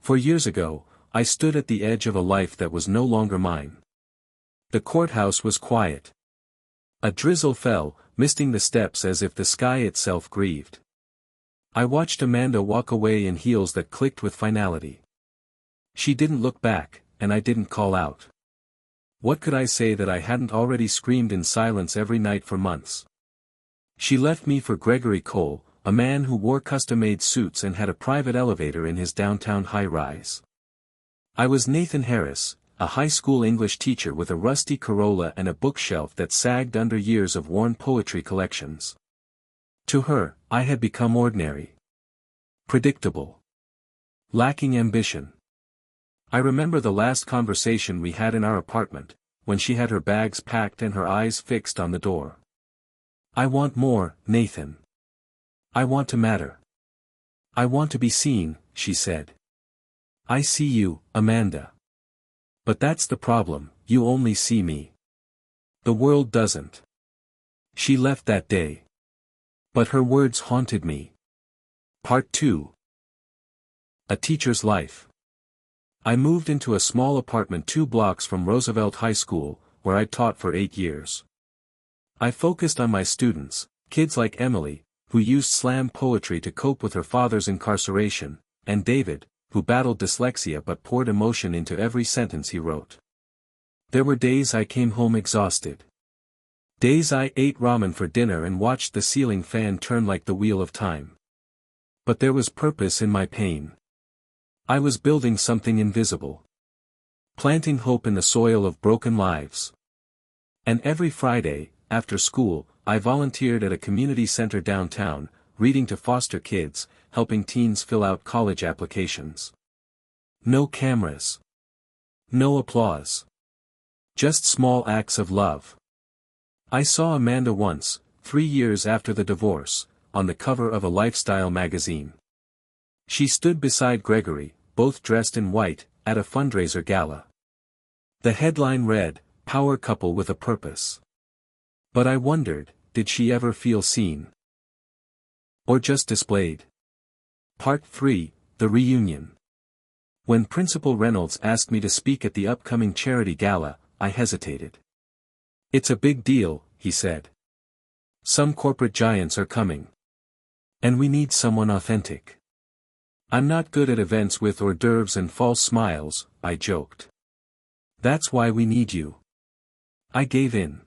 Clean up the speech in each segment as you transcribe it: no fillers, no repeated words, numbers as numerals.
For years ago, I stood at the edge of a life that was no longer mine. The courthouse was quiet. A drizzle fell, misting the steps as if the sky itself grieved. I watched Amanda walk away in heels that clicked with finality. She didn't look back, and I didn't call out. What could I say that I hadn't already screamed in silence every night for months? She left me for Gregory Cole, a man who wore custom-made suits and had a private elevator in his downtown high-rise. I was Nathan Harris, a high school English teacher with a rusty Corolla and a bookshelf that sagged under years of worn poetry collections. To her, I had become ordinary. Predictable. Lacking ambition. I remember the last conversation we had in our apartment, when she had her bags packed and her eyes fixed on the door. I want more, Nathan. I want to matter. I want to be seen, she said. I see you, Amanda. But that's the problem, you only see me. The world doesn't. She left that day. But her words haunted me. Part 2. A Teacher's Life. I moved into a small apartment 2 blocks from Roosevelt High School, where I'd taught for 8 years. I focused on my students, kids like Emily, who used slam poetry to cope with her father's incarceration, and David, who battled dyslexia but poured emotion into every sentence he wrote. There were days I came home exhausted. Days I ate ramen for dinner and watched the ceiling fan turn like the wheel of time. But there was purpose in my pain. I was building something invisible. Planting hope in the soil of broken lives. And every Friday, after school, I volunteered at a community center downtown, reading to foster kids, helping teens fill out college applications. No cameras. No applause. Just small acts of love. I saw Amanda once, 3 years after the divorce, on the cover of a lifestyle magazine. She stood beside Gregory, both dressed in white, at a fundraiser gala. The headline read, "Power Couple with a Purpose." But I wondered, did she ever feel seen? Or just displayed? Part 3, The Reunion. When Principal Reynolds asked me to speak at the upcoming charity gala, I hesitated. "It's a big deal," he said. "Some corporate giants are coming. And we need someone authentic." "I'm not good at events with hors d'oeuvres and false smiles," I joked. "That's why we need you." I gave in.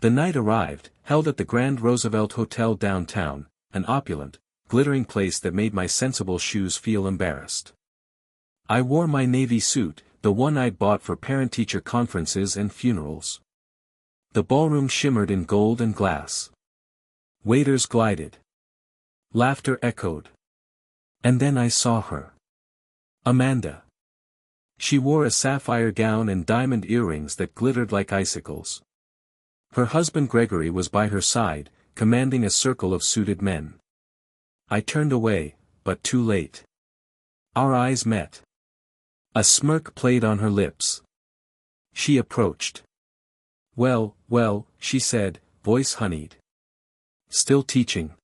The night arrived, held at the Grand Roosevelt Hotel downtown, an opulent, glittering place that made my sensible shoes feel embarrassed. I wore my navy suit, the one I'd bought for parent-teacher conferences and funerals. The ballroom shimmered in gold and glass. Waiters glided. Laughter echoed. And then I saw her. Amanda. She wore a sapphire gown and diamond earrings that glittered like icicles. Her husband Gregory was by her side, commanding a circle of suited men. I turned away, but too late. Our eyes met. A smirk played on her lips. She approached. "Well, well," she said, voice honeyed. "Still teaching?"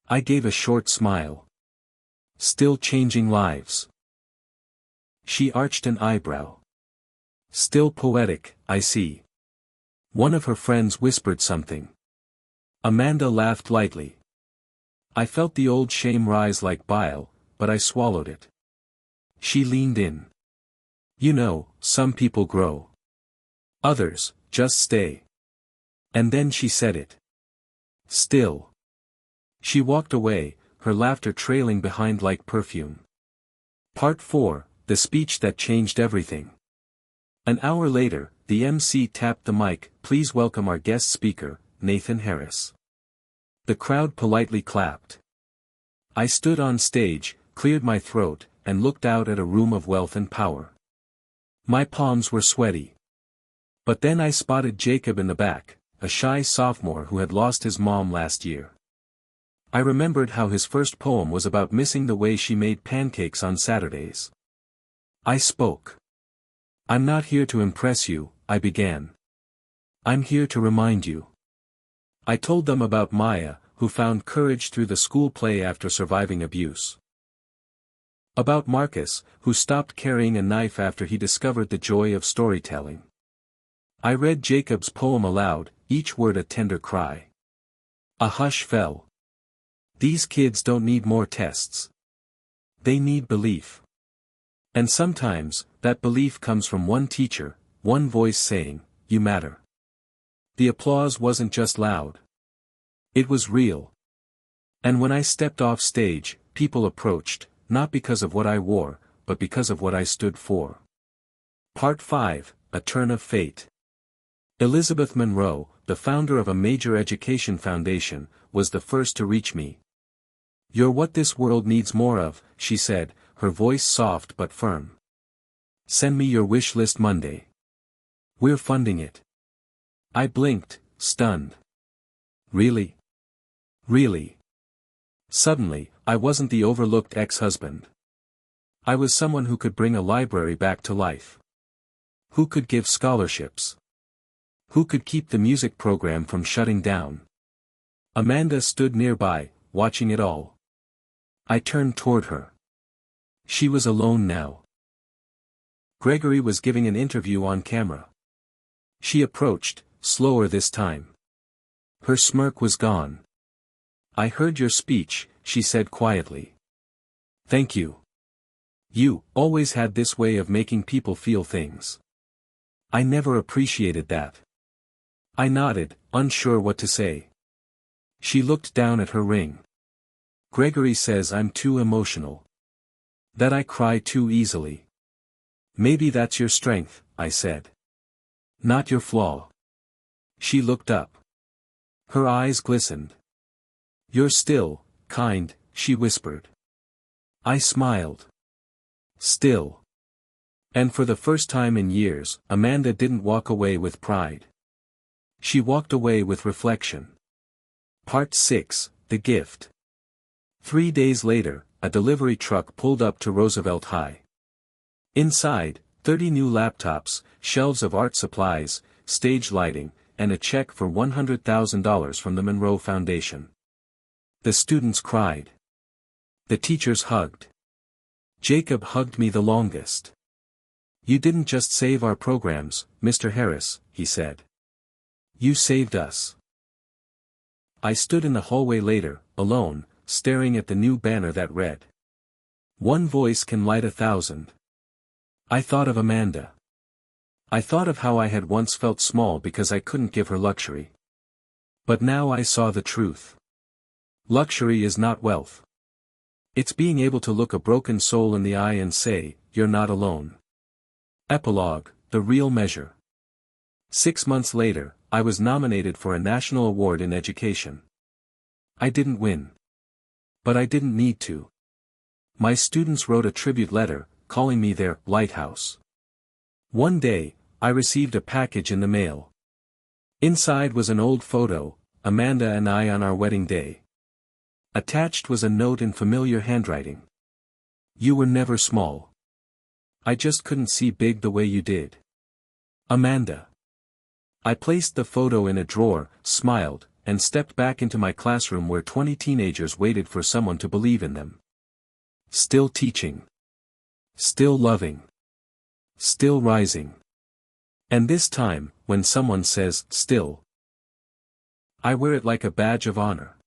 I gave a short smile. "Still changing lives?" She arched an eyebrow. "Still poetic, I see." One of her friends whispered something. Amanda laughed lightly. I felt the old shame rise like bile, but I swallowed it. She leaned in. "You know, some people grow. Others, just stay." And then she said it. "Still." She walked away, her laughter trailing behind like perfume. Part 4, The Speech That Changed Everything. An hour later, the MC tapped the mic. "Please welcome our guest speaker, Nathan Harris." The crowd politely clapped. I stood on stage, cleared my throat, and looked out at a room of wealth and power. My palms were sweaty. But then I spotted Jacob in the back, a shy sophomore who had lost his mom last year. I remembered how his first poem was about missing the way she made pancakes on Saturdays. I spoke. "I'm not here to impress you," I began. "I'm here to remind you." I told them about Maya, who found courage through the school play after surviving abuse. About Marcus, who stopped carrying a knife after he discovered the joy of storytelling. I read Jacob's poem aloud, each word a tender cry. A hush fell. These kids don't need more tests. They need belief. And sometimes, that belief comes from one teacher, one voice saying, "You matter." The applause wasn't just loud. It was real. And when I stepped off stage, people approached, not because of what I wore, but because of what I stood for. Part 5, A Turn of Fate. Elizabeth Monroe, the founder of a major education foundation, was the first to reach me. "You're what this world needs more of," she said, her voice soft but firm. "Send me your wish list Monday. We're funding it." I blinked, stunned. Really? Really? Suddenly, I wasn't the overlooked ex-husband. I was someone who could bring a library back to life. Who could give scholarships? Who could keep the music program from shutting down? Amanda stood nearby, watching it all. I turned toward her. She was alone now. Gregory was giving an interview on camera. She approached, slower this time. Her smirk was gone. "I heard your speech," she said quietly. "Thank you. You always had this way of making people feel things. I never appreciated that." I nodded, unsure what to say. She looked down at her ring. "Gregory says I'm too emotional. That I cry too easily." "Maybe that's your strength," I said. "Not your flaw." She looked up. Her eyes glistened. "You're still kind," she whispered. I smiled. Still. And for the first time in years, Amanda didn't walk away with pride. She walked away with reflection. Part 6, The Gift. 3 days later, a delivery truck pulled up to Roosevelt High. Inside, 30 new laptops, shelves of art supplies, stage lighting, and a check for $100,000 from the Monroe Foundation. The students cried. The teachers hugged. Jacob hugged me the longest. "You didn't just save our programs, Mr. Harris," he said. "You saved us." I stood in the hallway later, alone, staring at the new banner that read, "One voice can light 1,000. I thought of Amanda. I thought of how I had once felt small because I couldn't give her luxury. But now I saw the truth. Luxury is not wealth. It's being able to look a broken soul in the eye and say, "You're not alone." Epilogue, the real measure. 6 months later, I was nominated for a national award in education. I didn't win. But I didn't need to. My students wrote a tribute letter, calling me their lighthouse. One day, I received a package in the mail. Inside was an old photo, Amanda and I on our wedding day. Attached was a note in familiar handwriting. "You were never small. I just couldn't see big the way you did. Amanda." I placed the photo in a drawer, smiled, and stepped back into my classroom where 20 teenagers waited for someone to believe in them. Still teaching. Still loving. Still rising. And this time, when someone says, "still," I wear it like a badge of honor.